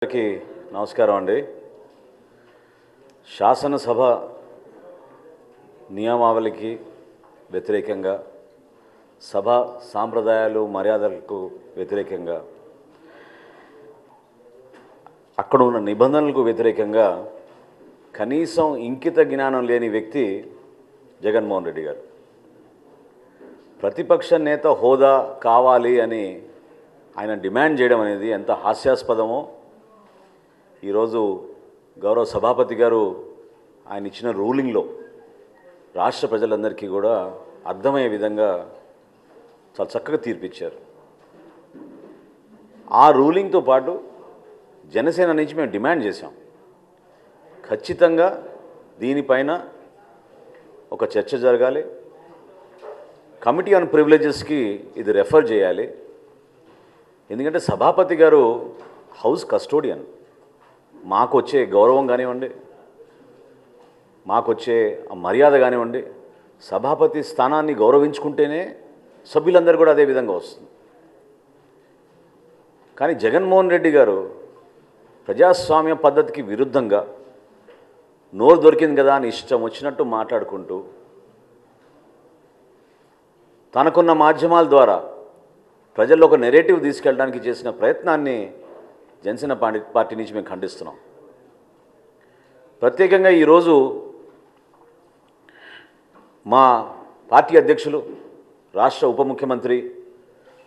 అందరికీ నమస్కారం అండి. శాసనసభ నియమావళికి వ్యతిరేకంగా, సభ సాంప్రదాయాలు మర్యాదలకు వ్యతిరేకంగా, అక్కడ ఉన్న నిబంధనలకు వ్యతిరేకంగా కనీసం ఇంకిత జ్ఞానం లేని వ్యక్తి జగన్మోహన్ రెడ్డి గారు. ప్రతిపక్ష నేత హోదా కావాలి అని ఆయన డిమాండ్ చేయడం అనేది ఎంత హాస్యాస్పదమో ఈరోజు గౌరవ సభాపతి గారు ఆయన ఇచ్చిన రూలింగ్లో రాష్ట్ర ప్రజలందరికీ కూడా అర్థమయ్యే విధంగా చాలా చక్కగా తీర్పిచ్చారు. ఆ రూలింగ్తో పాటు జనసేన నుంచి మేము డిమాండ్ చేశాం, ఖచ్చితంగా దీనిపైన ఒక చర్చ జరగాలి, కమిటీ ఆన్ ప్రివిలేజెస్కి ఇది రెఫర్ చేయాలి. ఎందుకంటే సభాపతి గారు హౌస్ కస్టోడియన్, మాకు వచ్చే గౌరవం కానివ్వండి, మాకు వచ్చే మర్యాద కానివ్వండి, సభాపతి స్థానాన్ని గౌరవించుకుంటేనే సభ్యులందరూ కూడా అదే విధంగా వస్తుంది. కానీ జగన్మోహన్ రెడ్డి గారు ప్రజాస్వామ్య పద్ధతికి విరుద్ధంగా నోరు దొరికింది కదా అని ఇష్టం వచ్చినట్టు మాట్లాడుకుంటూ తనకున్న మాధ్యమాల ద్వారా ప్రజల్లో ఒక నెరేటివ్ తీసుకెళ్ళడానికి చేసిన ప్రయత్నాన్ని జనసేన పార్టీ నుంచి మేము ఖండిస్తున్నాం. ప్రత్యేకంగా ఈరోజు మా పార్టీ అధ్యక్షులు, రాష్ట్ర ఉప ముఖ్యమంత్రి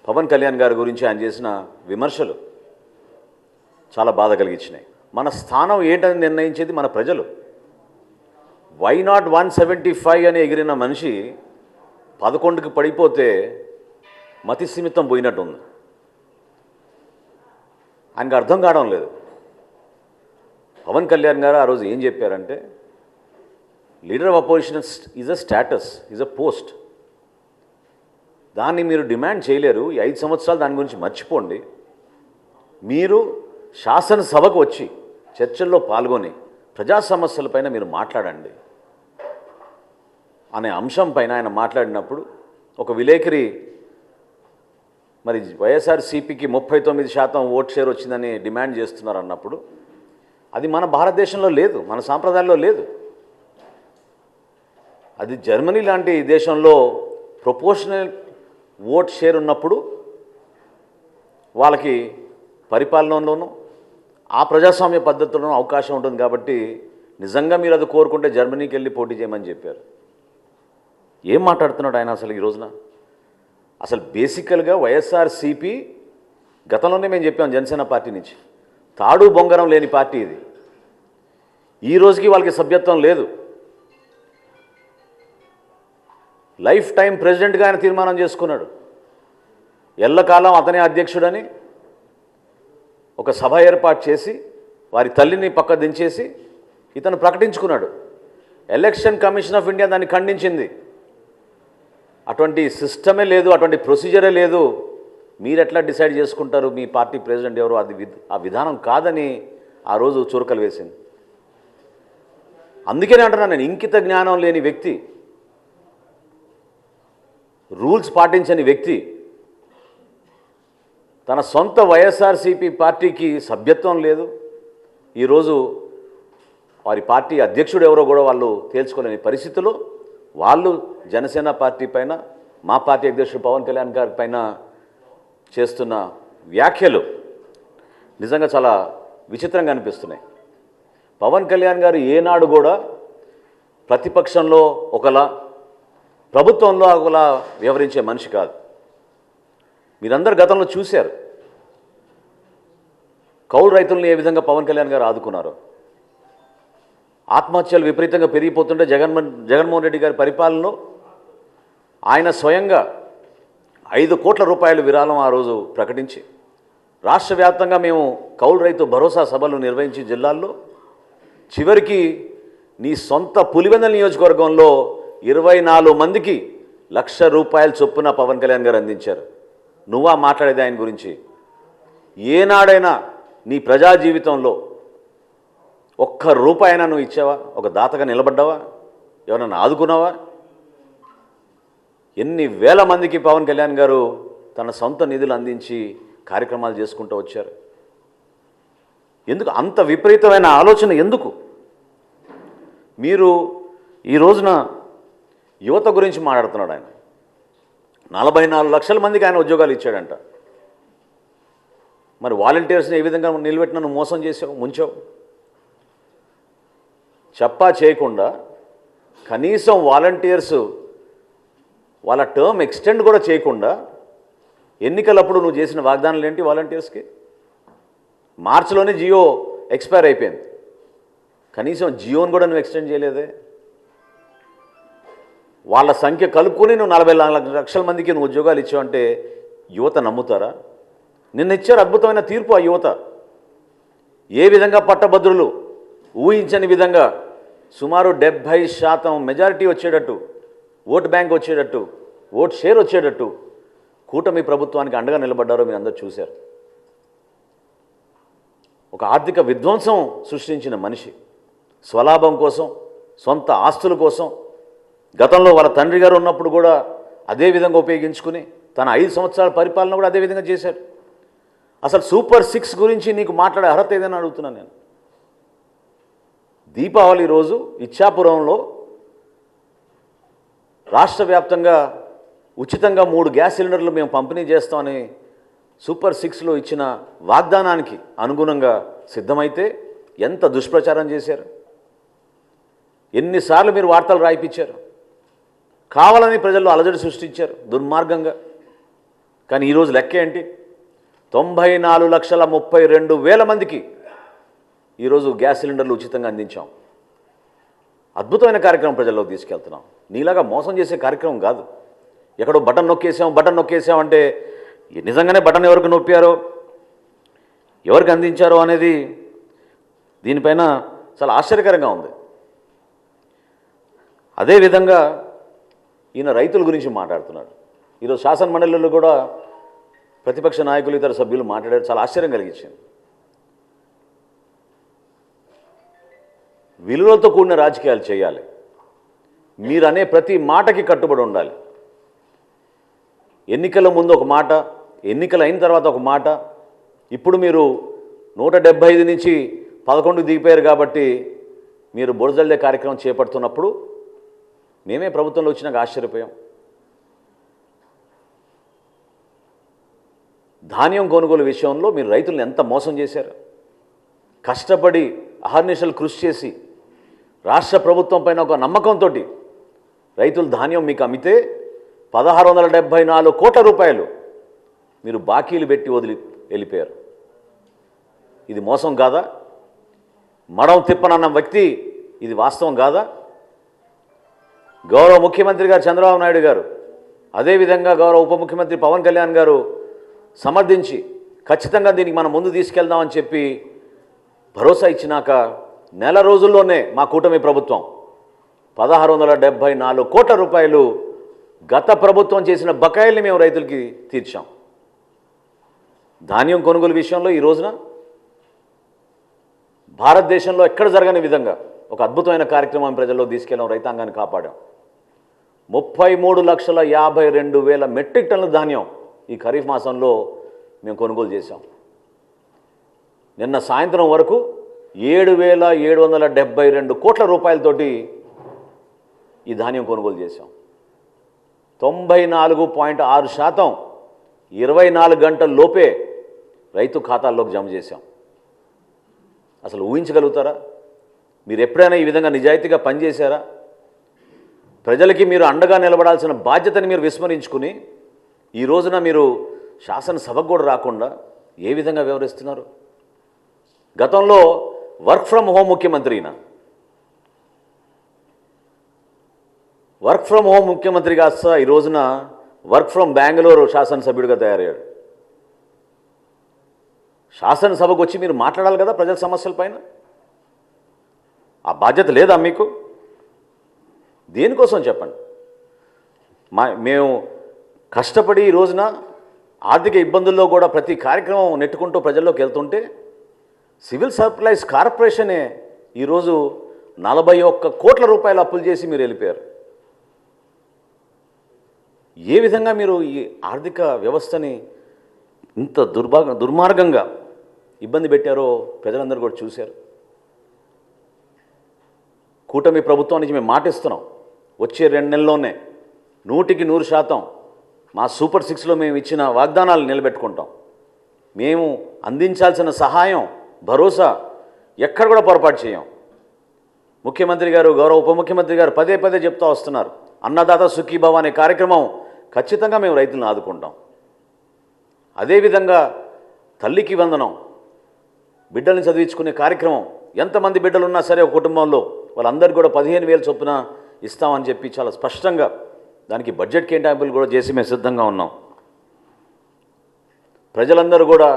పవన్ కళ్యాణ్ గారి గురించి ఆయన చేసిన విమర్శలు చాలా బాధ కలిగించినాయి. మన స్థానం ఏంటని నిర్ణయించేది మన ప్రజలు. వై నాట్ 175 అని ఎగిరిన మనిషి 11కి పడిపోతే మతి సీమితం పోయినట్టుంది. ఆయనకు అర్థం కావడం లేదు. పవన్ కళ్యాణ్ గారు ఆ రోజు ఏం చెప్పారంటే, leader of opposition is a status, is a post. దాన్ని మీరు డిమాండ్ చేయలేరు. ఈ 5 సంవత్సరాలు దాని గురించి మర్చిపోండి. మీరు శాసనసభకు వచ్చి చర్చల్లో పాల్గొని ప్రజా సమస్యలపైన మీరు మాట్లాడండి అనే అంశం పైన ఆయన మాట్లాడినప్పుడు ఒక విలేకరి మరి వైఎస్ఆర్సీపీకి 39% ఓట్ షేర్ వచ్చిందని డిమాండ్ చేస్తున్నారు అన్నప్పుడు అది మన భారతదేశంలో లేదు, మన సాంప్రదాయాల్లో లేదు. అది జర్మనీ లాంటి దేశంలో ప్రపోర్షనల్ ఓట్ షేర్ ఉన్నప్పుడు వాళ్ళకి పరిపాలనలోనూ ఆ ప్రజాస్వామ్య పద్ధతుల్లోనూ అవకాశం ఉంటుంది. కాబట్టి నిజంగా మీరు అది కోరుకుంటే జర్మనీకి వెళ్ళి పోటీ చేయమని చెప్పారు. ఏం మాట్లాడుతున్నాడు ఆయన అసలు ఈ రోజున? అసలు బేసికల్గా వైఎస్ఆర్సీపీ గతంలోనే మేము చెప్పాం, జనసేన పార్టీ నుంచి తాడు బొంగరం లేని పార్టీ ఇది. ఈ రోజుకి వాళ్ళకి సభ్యత్వం లేదు. లైఫ్ టైం ప్రెసిడెంట్గా ఆయన తీర్మానం చేసుకున్నాడు. ఎల్లకాలం అతనే అధ్యక్షుడని ఒక సభ ఏర్పాటు చేసి వారి తల్లిని పక్క దించేసి ఇతను ప్రకటించుకున్నాడు. ఎలక్షన్ కమిషన్ ఆఫ్ ఇండియా దాన్ని ఖండించింది. అటువంటి సిస్టమే లేదు, అటువంటి ప్రొసీజరే లేదు, మీరు ఎట్లా డిసైడ్ చేసుకుంటారు మీ పార్టీ ప్రెసిడెంట్ ఎవరు, అది ఆ విధానం కాదని ఆ రోజు చురకలు వేసింది. అందుకనే అంటున్నాను నేను, ఇంకిత జ్ఞానం లేని వ్యక్తి, రూల్స్ పాటించని వ్యక్తి తన సొంత వైఎస్ఆర్సీపీ పార్టీకి సభ్యత్వం లేదు. ఈరోజు వారి పార్టీ అధ్యక్షుడు ఎవరో కూడా వాళ్ళు తేల్చుకోలేని పరిస్థితిలో వాళ్ళు జనసేన పార్టీ పైన, మా పార్టీ అధ్యక్షుడు పవన్ కళ్యాణ్ గారి పైన చేస్తున్న వ్యాఖ్యలు నిజంగా చాలా విచిత్రంగా అనిపిస్తున్నాయి. పవన్ కళ్యాణ్ గారు ఏనాడు కూడా ప్రతిపక్షంలో ఒకలా, ప్రభుత్వంలో ఒకలా వ్యవహరించే మనిషి కాదు. మీరందరూ గతంలో చూశారు కౌలు రైతులను ఏ విధంగా పవన్ కళ్యాణ్ గారు ఆదుకున్నారు. ఆత్మహత్యలు విపరీతంగా పెరిగిపోతుంటే జగన్మోహన్ రెడ్డి గారి పరిపాలనలో ఆయన స్వయంగా 5 కోట్ల రూపాయల విరాళం ఆ రోజు ప్రకటించి రాష్ట్ర వ్యాప్తంగా మేము కౌలు రైతు భరోసా సభలు నిర్వహించి జిల్లాల్లో చివరికి నీ సొంత పులివెందుల నియోజకవర్గంలో 24 మందికి ₹1,00,000 చొప్పున పవన్ కళ్యాణ్ గారు అందించారు. నువ్వా మాట్లాడేది ఆయన గురించి? ఏనాడైనా నీ ప్రజా జీవితంలో ₹1 అయినా నువ్వు ఇచ్చావా? ఒక దాతగా నిలబడ్డావా? ఎవరన్నా ఆదుకున్నావా? ఎన్ని వేల మందికి పవన్ కళ్యాణ్ గారు తన సొంత నిధులు అందించి కార్యక్రమాలు చేసుకుంటూ వచ్చారు. ఎందుకు అంత విపరీతమైన ఆలోచన? ఎందుకు మీరు ఈ రోజున యువత గురించి మాట్లాడుతున్నాడు ఆయన? 44 లక్షల మందికి ఆయన ఉద్యోగాలు ఇచ్చాడంట. మరి వాలంటీర్స్ని ఏ విధంగా నిలబెట్టిన నువ్వు మోసం చేసావు, ముంచావు? చెప్పా చేయకుండా కనీసం వాలంటీర్స్ వాళ్ళ టర్మ్ ఎక్స్టెండ్ కూడా చేయకుండా ఎన్నికలప్పుడు నువ్వు చేసిన వాగ్దానాలు ఏంటి వాలంటీర్స్కి? మార్చిలోనే జియో ఎక్స్పైర్ అయిపోయింది, కనీసం జియోని కూడా నువ్వు ఎక్స్టెండ్ చేయలేదే. వాళ్ళ సంఖ్య కలుపుకొని నువ్వు 44 లక్షల మందికి నువ్వు ఉద్యోగాలు ఇచ్చావంటే యువత నమ్ముతారా? నిన్న ఇచ్చారు అద్భుతమైన తీర్పు ఆ యువత. ఏ విధంగా పట్టభద్రులు ఊహించని విధంగా సుమారు 70% మెజారిటీ వచ్చేటట్టు, ఓట్ బ్యాంక్ వచ్చేటట్టు, ఓట్ షేర్ వచ్చేటట్టు కూటమి ప్రభుత్వానికి అండగా నిలబడ్డారో మీరు అందరూ చూశారు. ఒక ఆర్థిక విధ్వంసం సృష్టించిన మనిషి స్వలాభం కోసం, సొంత ఆస్తుల కోసం గతంలో వాళ్ళ తండ్రి గారు ఉన్నప్పుడు కూడా అదే విధంగా ఉపయోగించుకుని తన 5 సంవత్సరాల పరిపాలన కూడా అదే విధంగా చేశాడు. అసలు సూపర్ 6 గురించి నీకు మాట్లాడే అర్హత ఏదైనా అడుగుతున్నాను నేను. దీపావళి రోజు ఇచ్చాపురంలో రాష్ట్ర వ్యాప్తంగా ఉచితంగా 3 గ్యాస్ సిలిండర్లు మేము పంపిణీ చేస్తామని సూపర్ 6లో ఇచ్చిన వాగ్దానానికి అనుగుణంగా సిద్ధమైతే ఎంత దుష్ప్రచారం చేశారు, ఎన్నిసార్లు మీరు వార్తలు రాయిపించారు, కావాలని ప్రజల్లో అలజడి సృష్టించారు దుర్మార్గంగా. కానీ ఈరోజు లెక్క ఏంటి? 94,32,000 మందికి ఈరోజు గ్యాస్ సిలిండర్లు ఉచితంగా అందించాం. అద్భుతమైన కార్యక్రమం ప్రజల్లోకి తీసుకెళ్తున్నాం. నీలాగా మోసం చేసే కార్యక్రమం కాదు. ఎక్కడో బటన్ నొక్కేసాం అంటే నిజంగానే బటన్ ఎవరికి నొప్పారో, ఎవరికి అందించారో అనేది దీనిపైన చాలా ఆశ్చర్యకరంగా ఉంది. అదేవిధంగా ఈయన రైతుల గురించి మాట్లాడుతున్నాడు. ఈరోజు శాసన మండలిలో కూడా ప్రతిపక్ష నాయకులు, ఇతర సభ్యులు మాట్లాడారు. చాలా ఆశ్చర్యం కలిగించింది. విలువలతో కూడిన రాజకీయాలు చేయాలి. మీరు అనే ప్రతి మాటకి కట్టుబడి ఉండాలి. ఎన్నికల ముందు ఒక మాట, ఎన్నికలు అయిన తర్వాత ఒక మాట. ఇప్పుడు మీరు 175 నుంచి 11 దిగిపోయారు కాబట్టి మీరు బురదల్లే కార్యక్రమం చేపడుతున్నప్పుడు మేమే ప్రభుత్వంలో వచ్చినాక ఆశ్చర్యపోయాం. ధాన్యం కొనుగోలు విషయంలో మీరు రైతులను ఎంత మోసం చేశారు. కష్టపడి అహర్నిశలు కృషి చేసి రాష్ట్ర ప్రభుత్వం పైన ఒక నమ్మకంతో రైతులు ధాన్యం మీకు అమ్మితే 1,674 కోట్ల రూపాయలు మీరు బాకీలు పెట్టి వదిలి వెళ్ళిపోయారు. ఇది మోసం కాదా? మడం తిప్పనన్న వ్యక్తి ఇది వాస్తవం కాదా? గౌరవ ముఖ్యమంత్రి గారు చంద్రబాబు నాయుడు గారు, అదేవిధంగా గౌరవ ఉప ముఖ్యమంత్రి పవన్ కళ్యాణ్ గారు సమర్థించి ఖచ్చితంగా దీనికి మనం ముందు తీసుకెళ్దామని చెప్పి భరోసా ఇచ్చినాక నెల రోజుల్లోనే మా కూటమి ప్రభుత్వం 1,674 కోట్ల రూపాయలు గత ప్రభుత్వం చేసిన బకాయిల్ని మేము రైతులకి తీర్చాం. ధాన్యం కొనుగోలు విషయంలో ఈ రోజున భారతదేశంలో ఎక్కడ జరగని విధంగా ఒక అద్భుతమైన కార్యక్రమం ప్రజల్లో తీసుకెళ్ళాం, రైతాంగాన్ని కాపాడాం. 33,52,000 మెట్రిక్ టన్నుల ధాన్యం ఈ ఖరీఫ్ మాసంలో మేము కొనుగోలు చేశాం. నిన్న సాయంత్రం వరకు 7,772 కోట్ల రూపాయలతోటి ఈ ధాన్యం కొనుగోలు చేశాం. 94.6% 24 గంటల లోపే రైతు ఖాతాల్లోకి జమ చేశాం. అసలు ఊహించగలుగుతారా? మీరు ఎప్పుడైనా ఈ విధంగా నిజాయితీగా పనిచేశారా? ప్రజలకి మీరు అండగా నిలబడాల్సిన బాధ్యతని మీరు విస్మరించుకుని ఈ రోజున మీరు శాసనసభకు కూడా రాకుండా ఏ విధంగా వ్యవహరిస్తున్నారు? గతంలో వర్క్ ఫ్రమ్ హోమ్ ముఖ్యమంత్రినా, వర్క్ ఫ్రమ్ హోమ్ ముఖ్యమంత్రి కాస్త ఈ రోజున వర్క్ ఫ్రమ్ బెంగళూరు శాసనసభ్యుడిగా తయారయ్యాడు. శాసనసభకు వచ్చి మీరు మాట్లాడాలి కదా ప్రజల సమస్యల పైన. ఆ బాధ్యత లేదా మీకు? దేనికోసం చెప్పండి. మేము కష్టపడి ఈ రోజున ఆర్థిక ఇబ్బందుల్లో కూడా ప్రతి కార్యక్రమం నెట్టుకుంటూ ప్రజల్లోకి వెళ్తుంటే సివిల్ సప్లైస్ కార్పొరేషనే ఈరోజు 41 కోట్ల రూపాయలు అప్పులు చేసి మీరు వెళ్ళిపోయారు. ఏ విధంగా మీరు ఈ ఆర్థిక వ్యవస్థని ఇంత దుర్మార్గంగా ఇబ్బంది పెట్టారో ప్రజలందరూ కూడా చూశారు. కూటమి ప్రభుత్వం నుంచి మేము మాటిస్తున్నాం, వచ్చే 2 నెలల్లోనే 100% మా సూపర్ 6లో మేము ఇచ్చిన వాగ్దానాలు నిలబెట్టుకుంటాం. మేము అందించాల్సిన సహాయం, భరోసా ఎక్కడ కూడా పొరపాటు చేయం. ముఖ్యమంత్రి గారు, గౌరవ ఉప ముఖ్యమంత్రి గారు పదే పదే చెప్తూ వస్తున్నారు, అన్నదాత సుఖీభవ అనే కార్యక్రమం ఖచ్చితంగా మేము రైతులను ఆదుకుంటాం. అదేవిధంగా తల్లికి వందనం, బిడ్డల్ని చదివించుకునే కార్యక్రమం, ఎంతమంది బిడ్డలు ఉన్నా సరే ఒక కుటుంబంలో వాళ్ళందరికీ కూడా 15,000 చొప్పున ఇస్తామని చెప్పి చాలా స్పష్టంగా దానికి బడ్జెట్ కేటాయింపులు కూడా చేసి మేము సిద్ధంగా ఉన్నాం. ప్రజలందరూ కూడా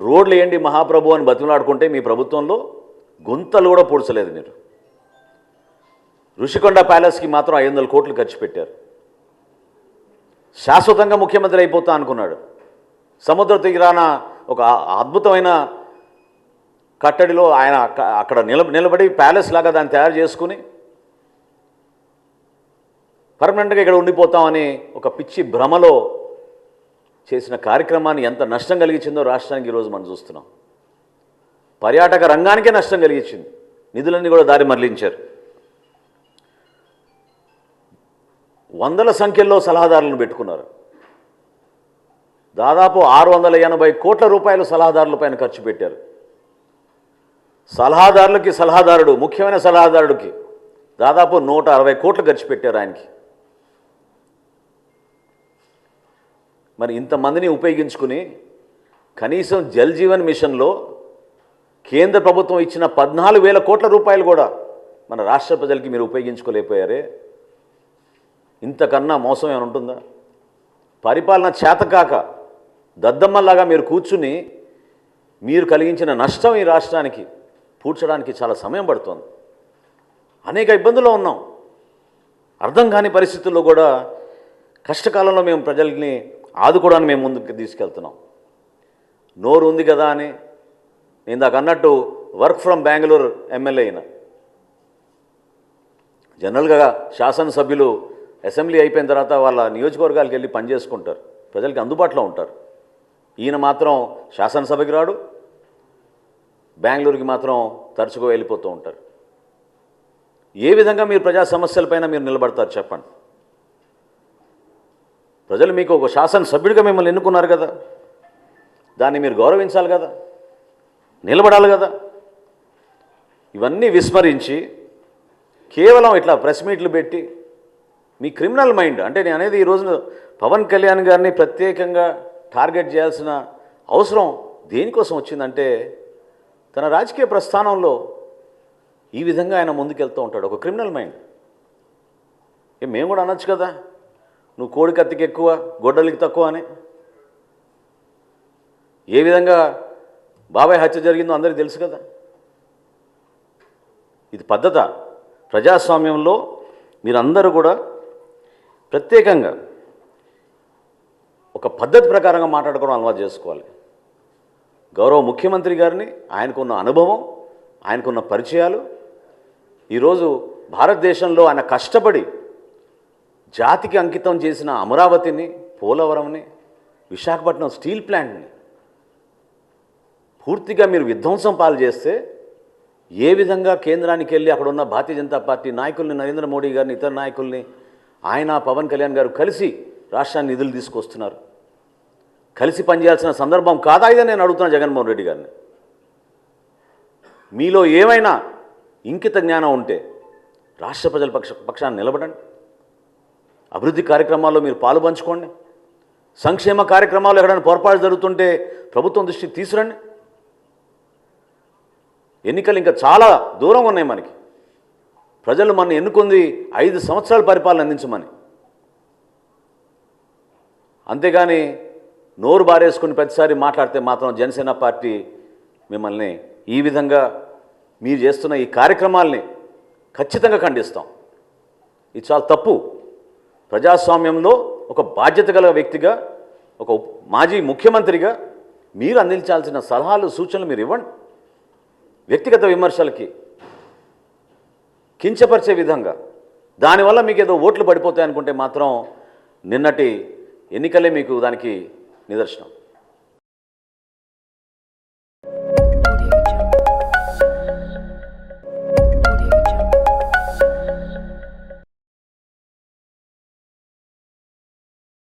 రోడ్లు ఏంటి మహాప్రభు అని బతిమలాడుకుంటే మీ ప్రభుత్వంలో గుంతలు కూడా పూడ్చలేదు. మీరు ఋషికొండ ప్యాలెస్కి మాత్రం 500 కోట్లు ఖర్చు పెట్టారు. శాశ్వతంగా ముఖ్యమంత్రి అయిపోతా అనుకున్నాడు. సముద్ర తీరాన ఒక అద్భుతమైన కట్టడిలో ఆయన అక్కడ నిలబడి ప్యాలెస్ లాగా దాన్ని తయారు చేసుకుని పర్మనెంట్గా ఇక్కడ ఉండిపోతామని ఒక పిచ్చి భ్రమలో చేసిన కార్యక్రమాన్ని ఎంత నష్టం కలిగించిందో రాష్ట్రానికి ఈరోజు మనం చూస్తున్నాం. పర్యాటక రంగానికే నష్టం కలిగించింది. నిధులన్నీ కూడా దారి మరలించారు. వందల సంఖ్యలో సలహాదారులను పెట్టుకున్నారు. దాదాపు 680 కోట్ల రూపాయలు సలహాదారుల పైన ఖర్చు పెట్టారు. సలహాదారుడు ముఖ్యమైన సలహాదారుడికి దాదాపు 160 కోట్లు ఖర్చు పెట్టారు ఆయనకి. మరి ఇంతమందిని ఉపయోగించుకుని కనీసం జల్ జీవన్ మిషన్లో కేంద్ర ప్రభుత్వం ఇచ్చిన 14,000 కోట్ల రూపాయలు కూడా మన రాష్ట్ర ప్రజలకి మీరు ఉపయోగించుకోలేకపోయారే. ఇంతకన్నా మోసం ఏమైనా ఉంటుందా? పరిపాలన చేతకాక దద్దమ్మల్లాగా మీరు కూర్చుని మీరు కలిగించిన నష్టం ఈ రాష్ట్రానికి పూడ్చడానికి చాలా సమయం పడుతోంది. అనేక ఇబ్బందుల్లో ఉన్నాం. అర్థం కాని పరిస్థితుల్లో కూడా కష్టకాలంలో మేము ప్రజల్ని ఆదుకోవడానికి మేము ముందుకు తీసుకెళ్తున్నాం. నోరు ఉంది కదా అని నేను దాకా అన్నట్టు వర్క్ ఫ్రమ్ బెంగళూరు ఎమ్మెల్యే అయినా, జనరల్గా శాసనసభ్యులు అసెంబ్లీ అయిపోయిన తర్వాత వాళ్ళ నియోజకవర్గాలకు వెళ్ళి పనిచేసుకుంటారు, ప్రజలకి అందుబాటులో ఉంటారు. ఈయన మాత్రం శాసనసభకి రాడు, బెంగళూరుకి మాత్రం తరచుగా వెళ్ళిపోతూ ఉంటారు. ఏ విధంగా మీరు ప్రజా సమస్యలపైన మీరు నిలబడతారు చెప్పండి? ప్రజలు మీకు ఒక శాసనసభ్యుడిగా మిమ్మల్ని ఎన్నుకున్నారు కదా, దాన్ని మీరు గౌరవించాలి కదా, నిలబడాలి కదా. ఇవన్నీ విస్మరించి కేవలం ఇట్లా ప్రెస్ మీట్లు పెట్టి మీ క్రిమినల్ మైండ్, అంటే నేను అనేది ఈరోజు పవన్ కళ్యాణ్ గారిని ప్రత్యేకంగా టార్గెట్ చేయాల్సిన అవసరం దేనికోసం వచ్చిందంటే తన రాజకీయ ప్రస్థానంలో ఈ విధంగా ఆయన ముందుకెళ్తూ ఉంటాడు. ఒక క్రిమినల్ మైండ్. మేము కూడా అనొచ్చు కదా, నువ్వు కోడి కత్తికి ఎక్కువ గొడ్డలికి తక్కువ అని. ఏ విధంగా బాబాయ్ హత్య జరిగిందో అందరికీ తెలుసు కదా. ఇది పద్ధత? ప్రజాస్వామ్యంలో మీరందరూ కూడా ప్రత్యేకంగా ఒక పద్ధతి ప్రకారంగా మాట్లాడుకోవడం అలవాటు చేసుకోవాలి. గౌరవ ముఖ్యమంత్రి గారిని, ఆయనకున్న అనుభవం, ఆయనకున్న పరిచయాలు, ఈరోజు భారతదేశంలో ఆయన కష్టపడి జాతికి అంకితం చేసిన అమరావతిని, పోలవరంని, విశాఖపట్నం స్టీల్ ప్లాంట్ని పూర్తిగా మీరు విధ్వంసం పాలు చేస్తే ఏ విధంగా కేంద్రానికి వెళ్ళి అక్కడ ఉన్న భారతీయ జనతా పార్టీ నాయకుల్ని, నరేంద్ర మోడీ గారిని, ఇతర నాయకుల్ని, ఆయన పవన్ కళ్యాణ్ గారు కలిసి రాష్ట్రాన్ని నిధులు తీసుకొస్తున్నారు. కలిసి పనిచేయాల్సిన సందర్భం కాదా ఇదని నేను అడుగుతున్నా జగన్మోహన్ రెడ్డి గారిని. మీలో ఏమైనా ఇంకిత జ్ఞానం ఉంటే రాష్ట్ర ప్రజల పక్షాన్ని నిలబడండి. అభివృద్ధి కార్యక్రమాల్లో మీరు పాలు పంచుకోండి. సంక్షేమ కార్యక్రమాలు ఎక్కడైనా పొరపాటు జరుగుతుంటే ప్రభుత్వం దృష్టికి తీసుకురండి. ఎన్నికలు ఇంకా చాలా దూరంగా ఉన్నాయి మనకి. ప్రజలు మన ఎన్నుకుంది 5 సంవత్సరాల పరిపాలన అందించమని. అంతేగాని నోరు బారేసుకుని ప్రతిసారి మాట్లాడితే మాత్రం జనసేన పార్టీ మిమ్మల్ని ఈ విధంగా మీరు చేస్తున్న ఈ కార్యక్రమాల్ని ఖచ్చితంగా ఖండిస్తాం. ఇది చాలా తప్పు. ప్రజాస్వామ్యంలో ఒక బాధ్యత గల వ్యక్తిగా, ఒక మాజీ ముఖ్యమంత్రిగా మీరు అందించాల్సిన సలహాలు, సూచనలు మీరు ఇవ్వండి. వ్యక్తిగత విమర్శలకి కించపరిచే విధంగా దానివల్ల మీకు ఏదో ఓట్లు పడిపోతాయి అనుకుంటే మాత్రం నిన్నటి ఎన్నికలే మీకు దానికి నిదర్శనం.